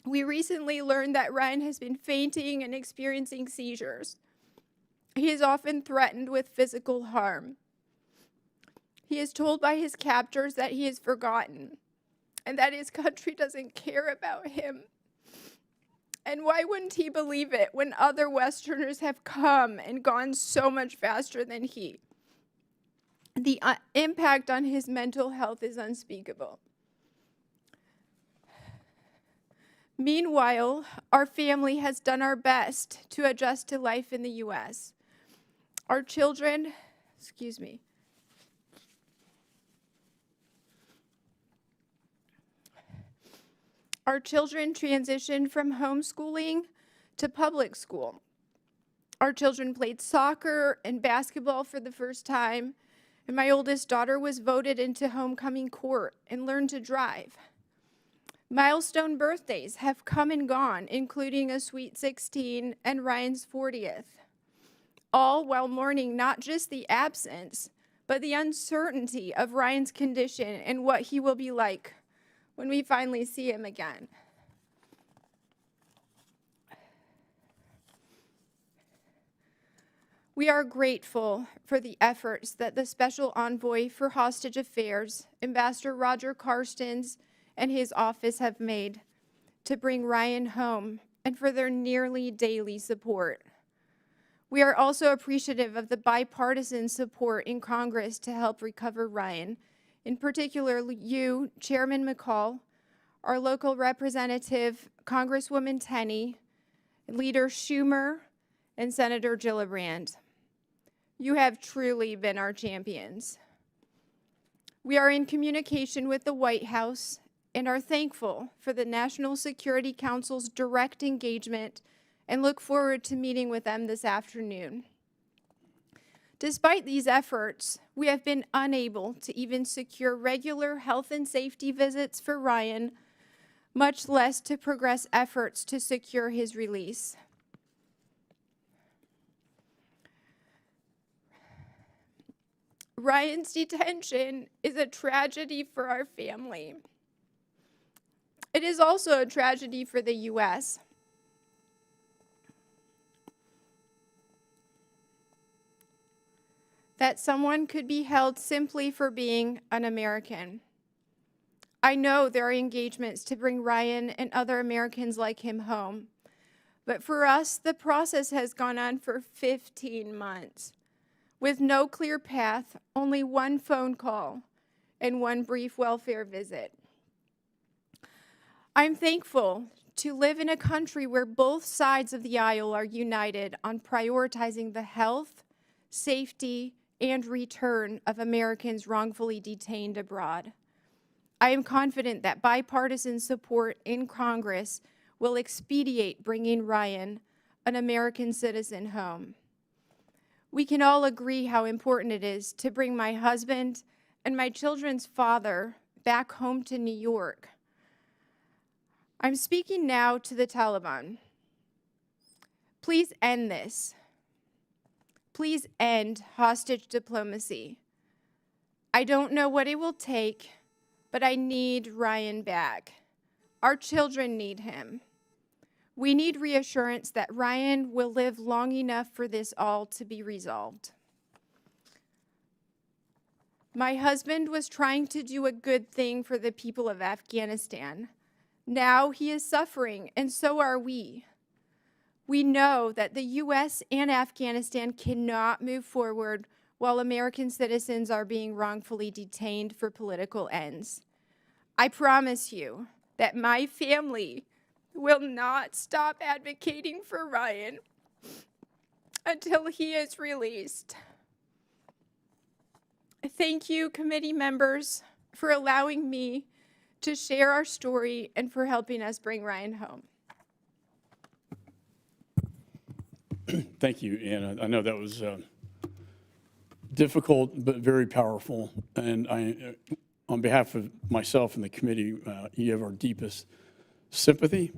We recently learned that Ryan has been fainting and experiencing seizures. He is often threatened with physical harm. He is told by his captors that he is forgotten and that his country doesn't care about him. And why wouldn't he believe it when other Westerners have come and gone so much faster than he? The impact on his mental health is unspeakable. Meanwhile, our family has done our best to adjust to life in the U.S. Our children, Our children transitioned from homeschooling to public school. Our children played soccer and basketball for the first time, and my oldest daughter was voted into homecoming court and learned to drive. Milestone birthdays have come and gone, including a sweet 16 and Ryan's 40th, all while mourning not just the absence, but the uncertainty of Ryan's condition and what he will be like when we finally see him again. We are grateful for the efforts that the Special Envoy for Hostage Affairs, Ambassador Roger Carstens, and his office have made to bring Ryan home and for their nearly daily support. We are also appreciative of the bipartisan support in Congress to help recover Ryan, in particular you, Chairman McCall, our local representative, Congresswoman Tenney, Leader Schumer, and Senator Gillibrand. You have truly been our champions. We are in communication with the White House and are thankful for the National Security Council's direct engagement and look forward to meeting with them this afternoon. Despite these efforts, we have been unable to even secure regular health and safety visits for Ryan, much less to progress efforts to secure his release. Ryan's detention is a tragedy for our family. It is also a tragedy for the U.S. That someone could be held simply for being an American. I know there are engagements to bring Ryan and other Americans like him home, but for us, the process has gone on for 15 months. With no clear path, only one phone call, and one brief welfare visit. I'm thankful to live in a country where both sides of the aisle are united on prioritizing the health, safety, and return of Americans wrongfully detained abroad. I am confident that bipartisan support in Congress will expedite bringing Ryan, an American citizen, home. We can all agree how important it is to bring my husband and my children's father back home to New York. I'm speaking now to the Taliban. Please end this. Please end hostage diplomacy. I don't know what it will take, but I need Ryan back. Our children need him. We need reassurance that Ryan will live long enough for this all to be resolved. My husband was trying to do a good thing for the people of Afghanistan. Now he is suffering, and so are we. We know that the U.S. and Afghanistan cannot move forward while American citizens are being wrongfully detained for political ends. I promise you that my family will not stop advocating for Ryan until he is released. Thank you, committee members, for allowing me to share our story and for helping us bring Ryan home. Thank you, Anna. I know that was difficult but very powerful. And I, on behalf of myself and the committee, you have our deepest sympathy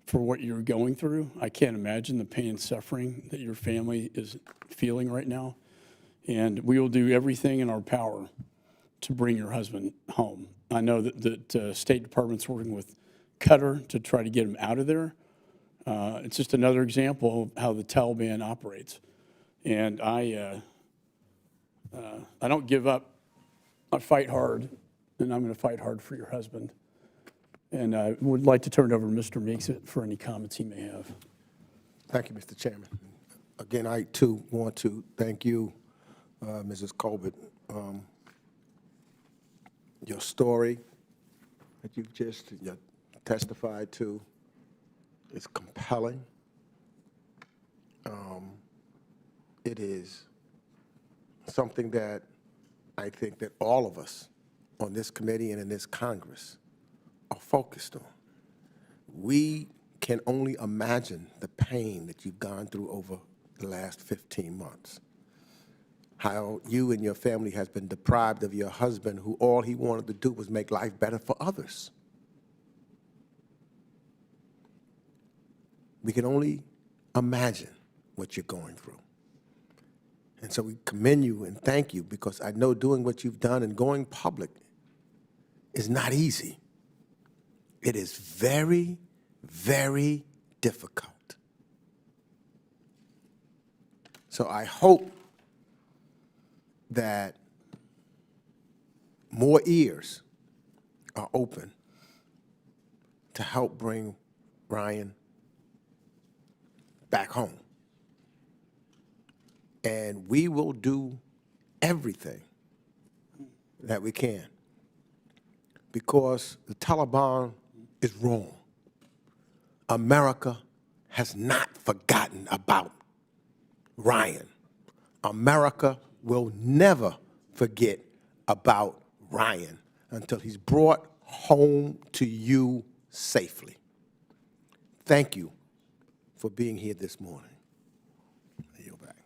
for what you're going through. I can't imagine the pain and suffering that your family is feeling right now. And we will do everything in our power to bring your husband home. I know that the State Department's working with cutter to try to get him out of there. It's just another example of how the Taliban operates. And I don't give up. I fight hard, and I'm going to fight hard for your husband. And I would like to turn it over to Mr. Meeks for any comments he may have. Thank you, Mr. Chairman. Again, I too want to thank you, Mrs. Corbett. Your story that you've just testified to is compelling. It is something that I think that all of us on this committee and in this Congress are focused on. We can only imagine the pain that you've gone through over the last 15 months. How you and your family has been deprived of your husband, who all he wanted to do was make life better for others. We can only imagine what you're going through. And so we commend you and thank you, because I know doing what you've done and going public is not easy. It is very, very difficult. So I hope that more ears are open to help bring Ryan back home. And we will do everything that we can, because the Taliban is wrong. America has not forgotten about Ryan. America will never forget about Ryan until he's brought home to you safely. Thank you for being here this morning. I yield back.